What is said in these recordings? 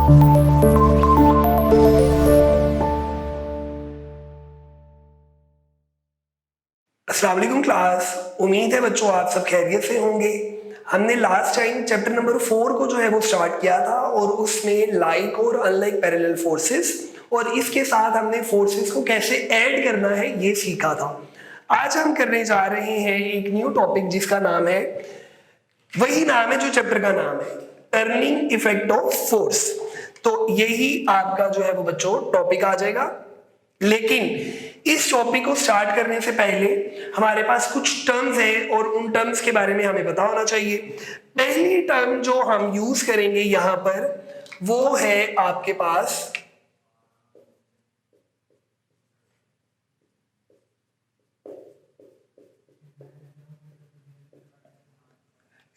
अस्सलाम वालेकुम क्लास। उम्मीद है बच्चों आप सब खैरियत से होंगे। हमने लास्ट टाइम चैप्टर नंबर 4 को जो है वो स्टार्ट किया था और उसमें लाइक और अनलाइक पैरेलल फोर्सेस और इसके साथ हमने फोर्सेस को कैसे ऐड करना है ये सीखा था। आज हम करने जा रहे हैं एक न्यू टॉपिक जिसका नाम है, वही नाम है जो चैप्टर का नाम है, टर्निंग इफेक्ट ऑफ फोर्स। तो यही आपका जो है वो बच्चों टॉपिक आ जाएगा। लेकिन इस टॉपिक को स्टार्ट करने से पहले हमारे पास कुछ टर्म्स हैं और उन टर्म्स के बारे में हमें पता होना चाहिए। पहली टर्म जो हम यूज करेंगे यहां पर वो है आपके पास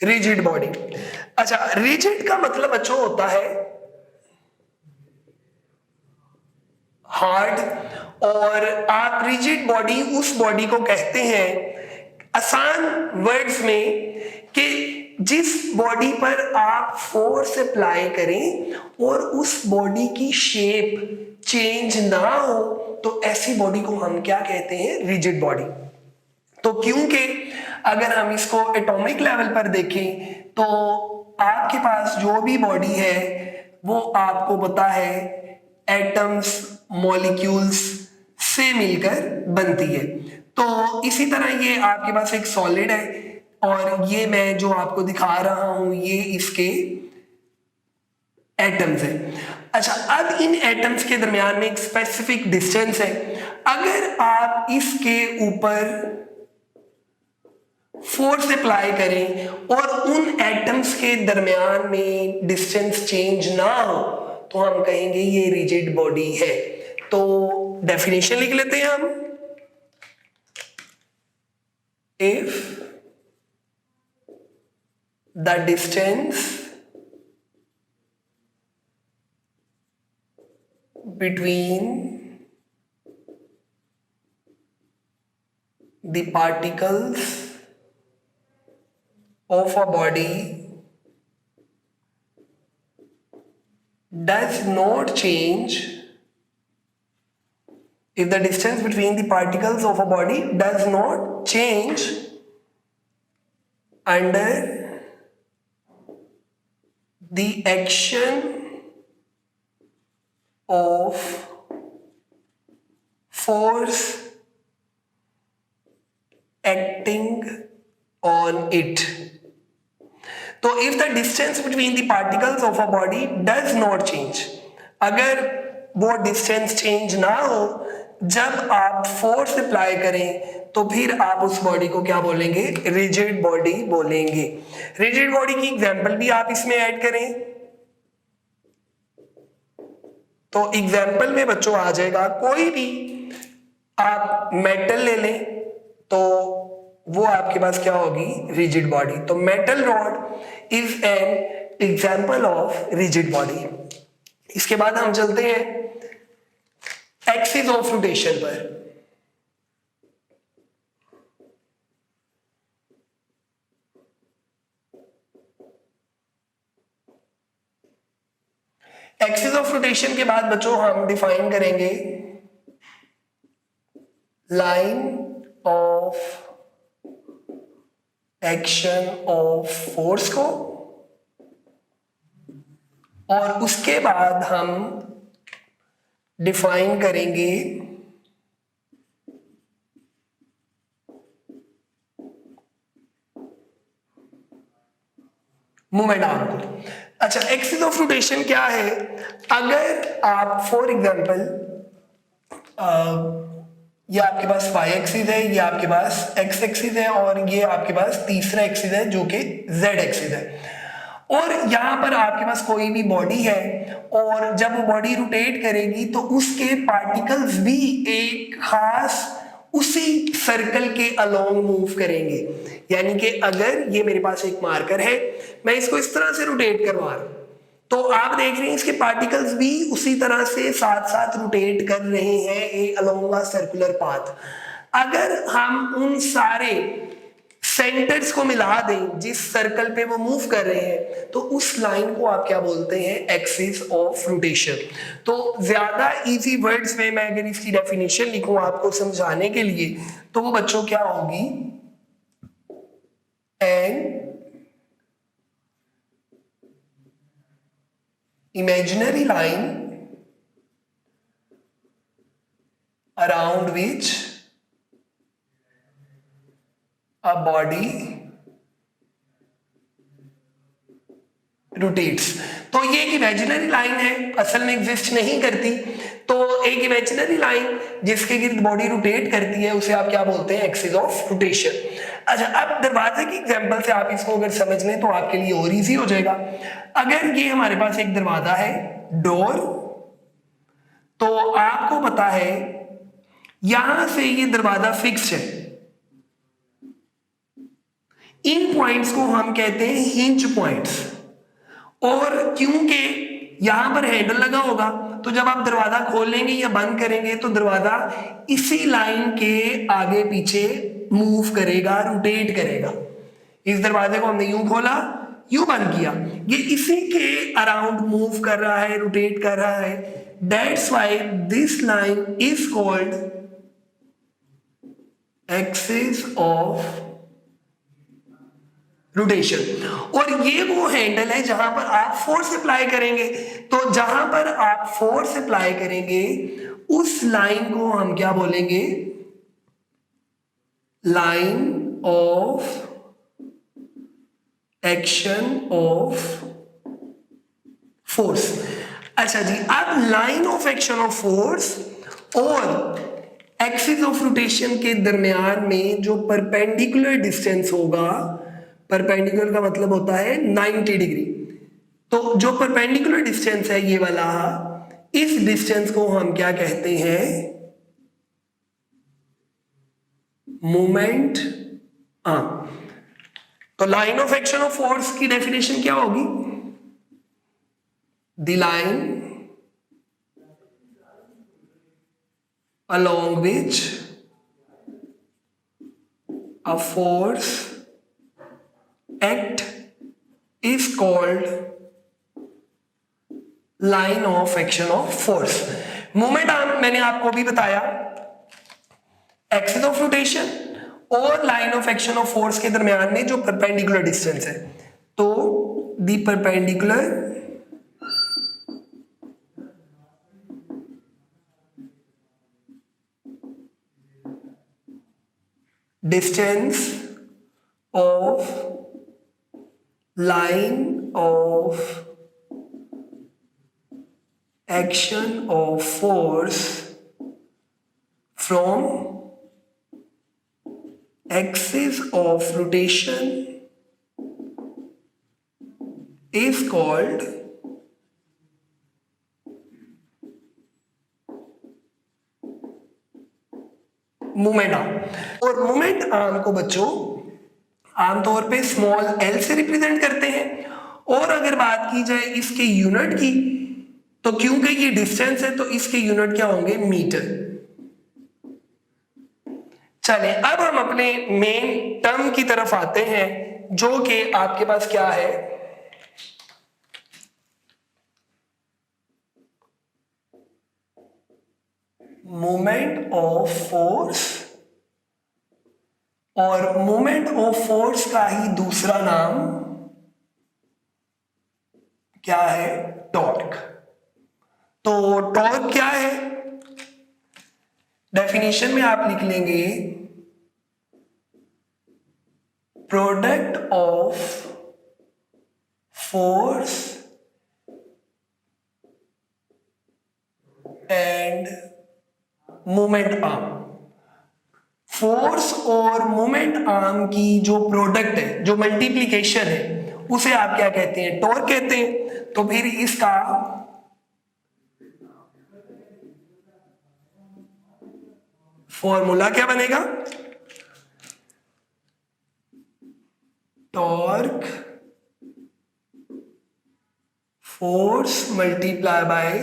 रिजिड बॉडी। अच्छा, रिजिड का मतलब बच्चों होता है हार्ड, और आप रिजिड बॉडी उस बॉडी को कहते हैं आसान वर्ड्स में कि जिस बॉडी पर आप फोर्स अप्लाई करें और उस बॉडी की शेप चेंज ना हो, तो ऐसी बॉडी को हम क्या कहते हैं, रिजिड बॉडी। तो क्योंकि अगर हम इसको एटॉमिक लेवल पर देखें तो आपके पास जो भी बॉडी है वो आपको पता है एटम्स मॉलिक्यूल्स से मिलकर बनती है। तो इसी तरह ये आपके पास एक सॉलिड है और ये मैं जो आपको दिखा रहा हूं ये इसके एटम्स है। अच्छा, अब इन एटम्स के दरमियान में एक स्पेसिफिक डिस्टेंस है। अगर आप इसके ऊपर फोर्स अप्लाई करें और उन एटम्स के दरमियान में डिस्टेंस चेंज ना हो तो हम कहेंगे ये रिजिड बॉडी है। तो डेफिनेशन लिख लेते हैं हम। If the distance between the particles of a body does not change, if the distance between the particles of a body does not change under the action of force acting on it. तो if the distance between the particles of a body does not change, अगर वो distance change ना हो जब आप force apply करें तो फिर आप उस बॉडी को क्या बोलेंगे, रिजिड बॉडी बोलेंगे। रिजिड बॉडी की एग्जांपल भी आप इसमें ऐड करें तो एग्जांपल में बच्चों आ जाएगा, कोई भी आप मेटल ले लें तो वो आपके पास क्या होगी, रिजिड बॉडी। तो metal rod is an example of rigid body. इसके बाद हम चलते हैं एक्सिस ऑफ रोटेशन पर। एक्सिस ऑफ रोटेशन के बाद बच्चों हम डिफाइन करेंगे line of action of force को, और उसके बाद हम डिफाइन करेंगे मूवमेंट आर्म को। अच्छा, एक्सिस ऑफ रोटेशन क्या है, अगर आप फॉर एग्जांपल ये आपके पास y एक्सिस है, ये आपके पास x एक्सिस है और ये आपके पास तीसरा एक्सिस है जो कि z एक्सिस है, और यहां पर आपके पास कोई भी बॉडी है और जब वो बॉडी रोटेट करेगी तो उसके पार्टिकल्स भी एक खास उसी सर्कल के अलोंग मूव करेंगे। यानी कि अगर ये मेरे पास एक मार्कर है, मैं इसको इस तरह से रोटेट करवा रहा हूं तो आप देख रहे हैं इसके पार्टिकल्स भी उसी तरह से साथ साथ रोटेट कर रहे हैं अलोंग अ सर्कुलर पाथ। अगर हम उन सारे सेंटर्स को मिला दें जिस सर्कल पे वो मूव कर रहे हैं, तो उस लाइन को आप क्या बोलते हैं, एक्सिस ऑफ रोटेशन। तो ज्यादा इजी वर्ड्स में मैं अगर इसकी डेफिनेशन लिखूं आपको समझाने के लिए, तो वो बच्चों क्या होगी, N imaginary line around which a body rotates। तो ये एक इमेजिनरी लाइन है, असल में एग्जिस्ट नहीं करती। तो एक इमेजिनरी लाइन जिसके गिर्द बॉडी रोटेट करती है उसे आप क्या बोलते हैं, एक्सिस ऑफ रोटेशन। अच्छा, अब दरवाजे की एग्जांपल से आप इसको अगर समझ लें तो आपके लिए और इजी हो जाएगा। अगर ये हमारे पास एक दरवाजा है, डोर, तो आपको पता है यहां से ये दरवाजा फिक्स है, इन पॉइंट्स को हम कहते हैं हिंज पॉइंट्स। और क्योंकि यहां पर हैंडल लगा होगा, तो जब आप दरवाजा खोलेंगे या बंद करेंगे तो दरवाजा इसी लाइन के आगे पीछे मूव करेगा, रोटेट करेगा। इस दरवाजे को हमने यूं खोला, यूं बंद किया, ये इसी के अराउंड मूव कर रहा है, रोटेट कर रहा है। That's why this line is called axis of rotation. और ये वो हैंडल है जहां पर आप फोर्स अप्लाई करेंगे। तो जहां पर आप फोर्स अप्लाई करेंगे उस लाइन को हम क्या बोलेंगे, line of action of force. अच्छा जी, अब line of action of force और एक्सिस ऑफ रोटेशन के दरमियान में जो परपेंडिकुलर डिस्टेंस होगा, परपेंडिकुलर का मतलब होता है 90 डिग्री। तो जो परपेंडिकुलर डिस्टेंस है ये वाला, इस डिस्टेंस को हम क्या कहते हैं, मोमेंट आर्म। तो line of action of force की डेफिनेशन क्या होगी, the line along which a force act is called line of action of force। Moment arm मैंने आपको भी बताया, एक्सिस ऑफ रोटेशन और line of action of force के दरमियान में जो परपेंडिकुलर डिस्टेंस है, तो the perpendicular distance of line of action of force from axis of rotation is called moment arm. और मोमेंट आर्म को बच्चों आमतौर पे स्मॉल एल से रिप्रेजेंट करते हैं। और अगर बात की जाए इसके यूनिट की, तो क्योंकि ये डिस्टेंस है तो इसके यूनिट क्या होंगे, मीटर। चलें अब हम अपने मेन टर्म की तरफ आते हैं, जो कि आपके पास क्या है, मोमेंट ऑफ फोर्स। और मोमेंट ऑफ फोर्स का ही दूसरा नाम क्या है, टॉर्क। तो टॉर्क क्या है, डेफिनेशन में आप लिख लेंगे, product of force end moment arm. Force और मोमेंट आर्म की जो प्रोडक्ट है, जो मल्टीप्लिकेशन है, उसे आप क्या कहते हैं, टॉर्क कहते हैं। तो फिर इसका फॉर्मूला क्या बनेगा, torque force multiply by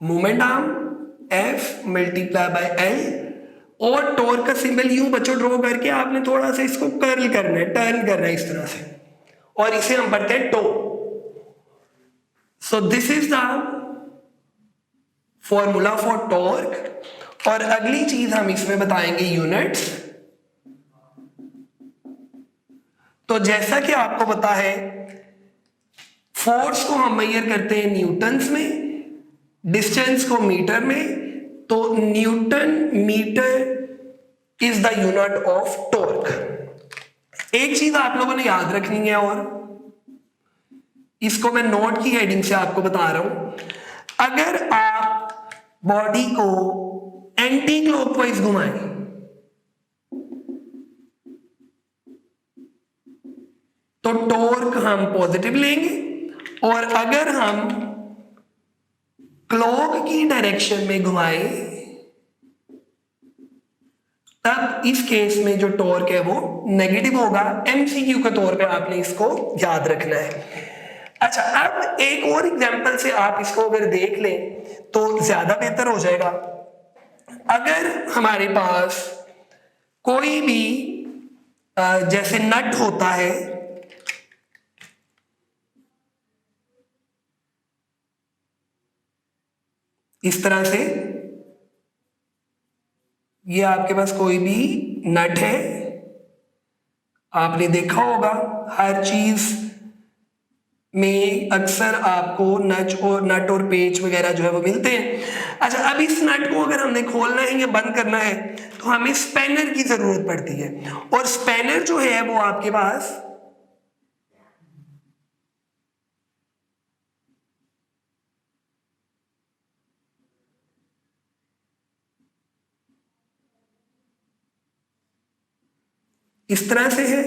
moment arm, F multiply by L। और टॉर्क का सिंबल यूं बच्चों ड्रॉ करके आपने थोड़ा सा इसको कर्ल करना है, टर्न करना है इस तरह से, और इसे हम पढ़ते हैं tau. So this is the formula for torque. और अगली चीज हम इसमें बताएंगे यूनिट्स। तो जैसा कि आपको पता है फोर्स को हम मेजर करते हैं न्यूटन्स में, डिस्टेंस को मीटर में। तो newton meter is the unit of torque. एक चीज आप लोगों ने याद रखनी है, और इसको मैं नोट की हेडिंग से आपको बता रहा हूं। अगर आप बॉडी को एंटी क्लॉकवाइज घुमाएं तो टॉर्क हम पॉजिटिव लेंगे, और अगर हम क्लॉक की डायरेक्शन में घुमाएं तब इस केस में जो टॉर्क है वो नेगेटिव होगा। एमसीक्यू के तौर पे आपने इसको याद रखना है। अच्छा, अब एक और एग्जांपल से आप इसको अगर देख लें तो ज्यादा बेहतर हो जाएगा। अगर हमारे पास कोई भी जैसे नट होता है, इस तरह से, ये आपके पास कोई भी नट है, आपने देखा होगा हर चीज में अक्सर आपको नट और पेच वगैरह जो है वो मिलते हैं। अच्छा, अब इस नट को अगर हमने खोलना है या बंद करना है तो हमें स्पैनर की जरूरत पड़ती है, और स्पैनर जो है वो आपके पास इस तरह से है।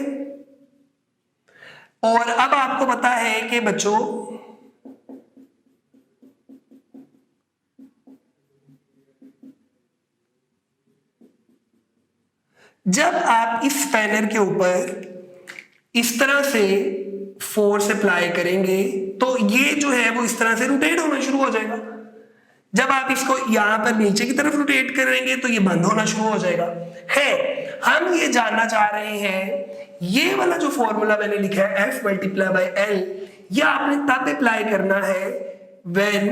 और अब आपको पता है कि बच्चों जब आप इस स्पैनर के ऊपर इस तरह से फोर्स अप्लाई करेंगे तो ये जो है वो इस तरह से रोटेट होना शुरू हो जाएगा। जब आप इसको यहां पर नीचे की तरफ रोटेट करेंगे तो ये बंद होना शुरू हो जाएगा। है, हम ये जानना चाह रहे हैं, ये वाला जो फॉर्मूला मैंने लिखा है F मल्टीप्लाई बाय L, ये आपने तब अप्लाई करना है when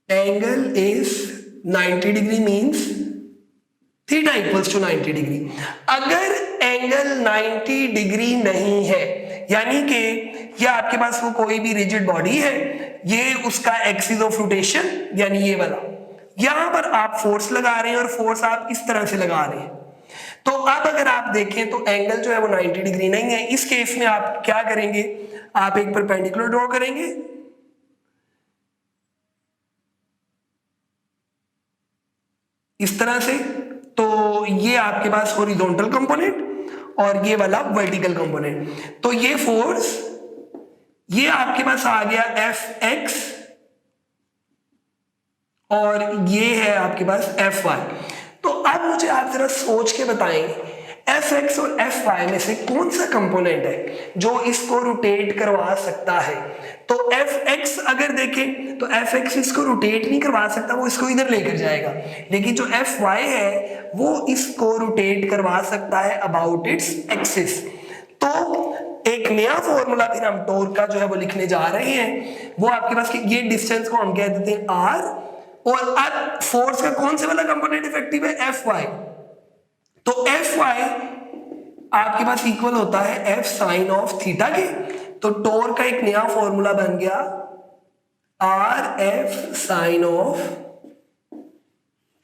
angle is 90 degree means theta equals to 90 degree. अगर एंगल 90 डिग्री नहीं है, यानी कि ये आपके पास वो कोई भी रिजिड बॉडी है, ये उसका एक्सिस ऑफ रोटेशन यानी ये वाला, यहां पर आप फोर्स लगा रहे हैं और फोर्स आप इस तरह से लगा रहे हैं, तो अब अगर आप देखें तो एंगल जो है वो 90 डिग्री नहीं है। इस केस में आप क्या करेंगे, आप एक परपेंडिकुलर ड्रॉ करेंगे, इस तरह से। तो ये आपके पास हॉरिजॉन्टल कंपोनेंट और ये वाला वर्टिकल कंपोनेंट। तो ये फोर्स ये आपके पास आ गया Fx और ये है आपके पास Fy। तो अब मुझे आप जरा सोच के बताएं, Fx और Fy में से कौन सा कंपोनेंट है जो इसको रोटेट करवा सकता है। तो Fx अगर देखें तो Fx इसको रोटेट नहीं करवा सकता, वो इसको इधर लेकर जाएगा, लेकिन जो Fy है वो इसको रोटेट करवा सकता है अबाउट इट्स एक्सिस। तो एक नया फॉर्मूला फिर हम टॉर्क का जो है वो लिखने जा रहे हैं, वो आपके पास ये डिस्टेंस को हम कह देते हैं r, और अब फोर्स का कौन से वाला कंपोनेंट इफेक्टिव है, Fy। तो Fy आपके पास इक्वल होता है F साइन ऑफ थीटा के। तो टॉर्क का एक नया फॉर्मूला बन गया R F sine of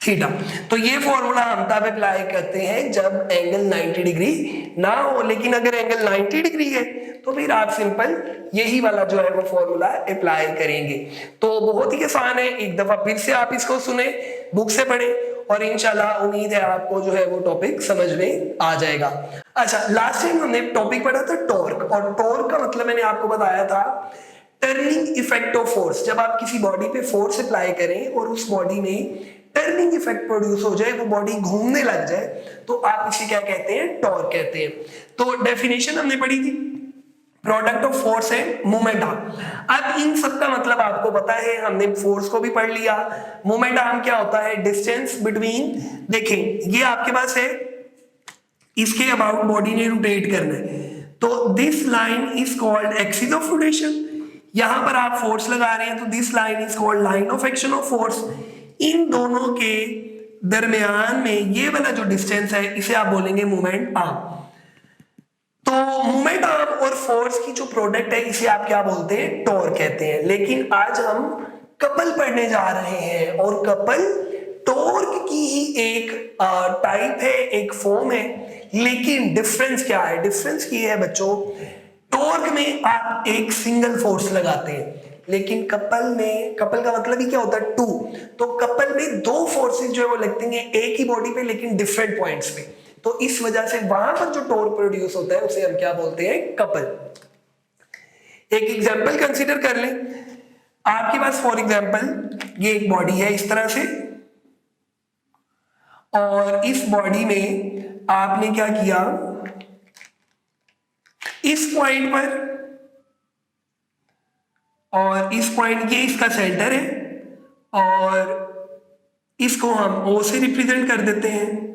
theta. तो ये फॉर्मूला हम तब अप्लाई करते हैं जब एंगल 90 डिग्री ना हो, लेकिन अगर एंगल 90 डिग्री है तो फिर आप सिंपल यही वाला जो है वो फॉर्मूला अप्लाई करेंगे। तो बहुत ही आसान है, एक दफा फिर से आप इसको सुने, बुक से पढ़े, और इंशाल्लाह उम्मीद है आपको जो है वो टॉपिक समझ में आ जाएगा। अच्छा, लास्ट टाइम हमने टॉपिक पढ़ा था टॉर्क, और टॉर्क का मतलब मैंने आपको बताया था टर्निंग इफेक्ट ऑफ फोर्स। जब आप किसी बॉडी पे फोर्स अप्लाई करें और उस बॉडी में टर्निंग इफेक्ट प्रोड्यूस हो जाए, वो बॉडी घूमने लग जाए, तो आप इसे क्या कहते हैं, टॉर्क कहते हैं। तो डेफिनेशन हमने पढ़ी थी product of force end moment arm. अब इन सब का मतलब आपको पता है, हमने फोर्स को भी पढ़ लिया। मोमेंट आर्म क्या होता है? डिस्टेंस बिटवीन, देखें ये आपके पास है, इसके अबाउट बॉडी ने रोटेट करना है, तो this line is called axis of rotation. यहां पर आप फोर्स लगा रहे हैं तो this line is called line of action of force. इन दोनों के दरमियान में ये वाला जो डिस्टेंस है इसे आप बोलेंगे मोमेंट आर्म। तो मोमेंट आर्म और फोर्स की जो प्रोडक्ट है इसे आप क्या बोलते हैं? टॉर्क कहते हैं। लेकिन आज हम कपल पढ़ने जा रहे हैं और कपल टॉर्क की ही एक टाइप है, एक फॉर्म है। लेकिन डिफरेंस क्या है? डिफरेंस ये है बच्चों, टॉर्क में आप एक सिंगल फोर्स लगाते हैं, लेकिन कपल में, कपल का मतलब ही क्या होता है? टू। तो कपल में दो फोर्सेस जो है वो लगती हैं एक ही बॉडी पे लेकिन डिफरेंट पॉइंट्स पे। तो इस वजह से वहां पर जो टॉर्क प्रोड्यूस होता है उसे हम क्या बोलते हैं? कपल। एक एग्जांपल कंसीडर कर लें, आपके पास फॉर एग्जांपल ये एक बॉडी है इस तरह से, और इस बॉडी में आपने क्या किया, इस पॉइंट पर और इस पॉइंट, ये इसका सेंटर है और इसको हम O से रिप्रेजेंट कर देते हैं।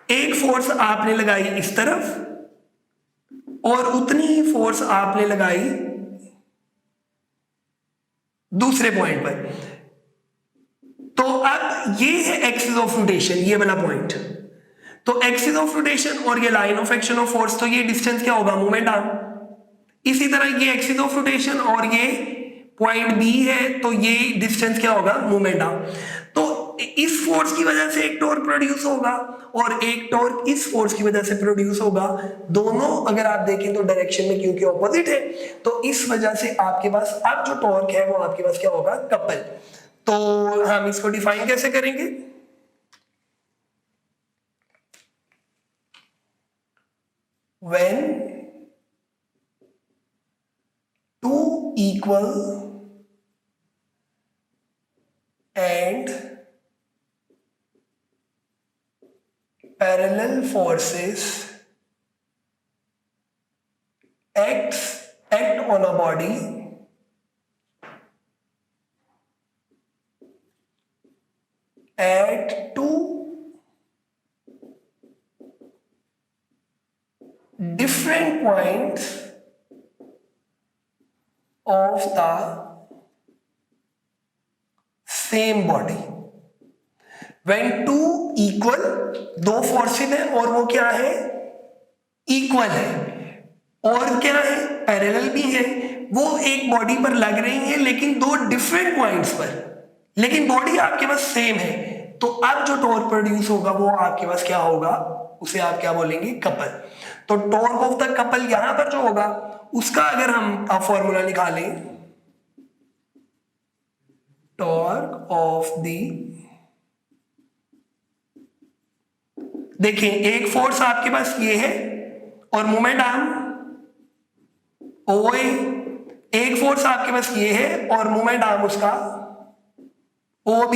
एक फोर्स आपने लगाई इस तरफ और उतनी ही फोर्स आपने लगाई दूसरे पॉइंट पर। तो अब ये है एक्सिस ऑफ रोटेशन, ये वाला पॉइंट। तो एक्सिस ऑफ रोटेशन और ये line of action of force, तो ये डिस्टेंस क्या होगा? Moment arm. इसी तरह ये एक्सिस ऑफ रोटेशन और ये पॉइंट बी है, तो ये डिस्टेंस क्या होगा? Moment arm. तो इस फोर्स की वजह से एक टॉर्क प्रोड्यूस होगा और एक टॉर्क इस फोर्स की वजह से प्रोड्यूस होगा। दोनों अगर आप देखें तो डायरेक्शन में क्योंकि ऑपोजिट है, तो इस वजह से आपके पास अब जो टॉर्क है वो आपके पास क्या होगा? कपल। तो हम इसको डिफाइन कैसे करेंगे? When two equal and parallel forces act on a body at two different points of the same body। When two equal, दो फोर्सेस है और वो क्या है? इक्वल है, और क्या है? पैरेलल भी है। वो एक बॉडी पर लग रही है लेकिन दो डिफरेंट पॉइंट्स पर, लेकिन बॉडी आपके पास सेम है। तो अब जो टॉर्क प्रोड्यूस होगा वो आपके पास क्या होगा? उसे आप क्या बोलेंगे? कपल। तो टॉर्क ऑफ द कपल यहां पर जो होगा उसका अगर हम फॉर्मूला निकालें, टॉर्क ऑफ द, देखिए एक फोर्स आपके पास ये है और मोमेंट आर्म OA, एक फोर्स आपके पास ये है और मोमेंट आर्म उसका OB।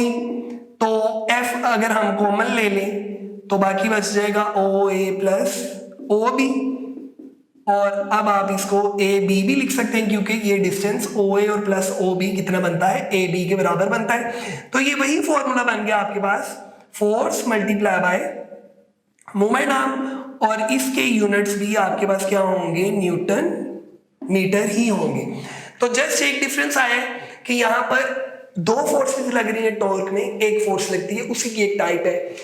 तो F अगर हम कॉमन ले लें तो बाकी बच जाएगा OA प्लस OB, और अब आप इसको AB भी लिख सकते हैं क्योंकि ये डिस्टेंस OA और प्लस OB कितना बनता है? AB के बराबर बनता है। तो ये वही फॉर्मूला बन गया आपके पास, force multiply by moment arm, और इसके यूनिट्स भी आपके पास क्या होंगे? न्यूटन मीटर ही होंगे। तो जस्ट एक डिफरेंस आया कि यहां पर दो फोर्सेस लग रही है टॉर्क में, एक फोर्स लगती है, उसी की एक टाइप है।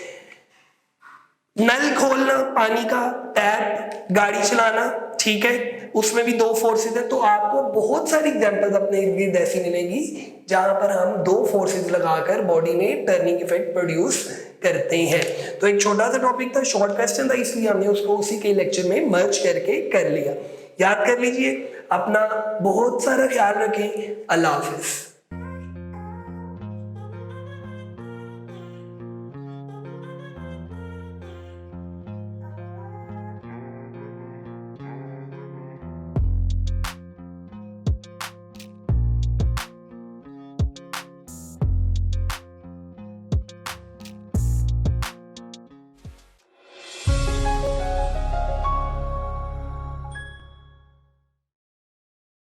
नल खोलना पानी का, टैप, गाड़ी चलाना, ठीक है, उसमें भी दो फोर्सेस है। तो आपको बहुत सारी एग्जांपल्स अपने इर्द-गिर्द ऐसी मिलेंगी जहां पर हम दो फोर्सेस लगाकर बॉडी में टर्निंग इफेक्ट प्रोड्यूस करते हैं। तो एक छोटा सा टॉपिक था, शॉर्ट क्वेश्चन था, इसलिए हमने उसको उसी के लेक्चर में मर्ज करके कर लिया। याद कर लीजिए, अपना बहुत सारा ख्याल रखें। अल्लाह हाफिज।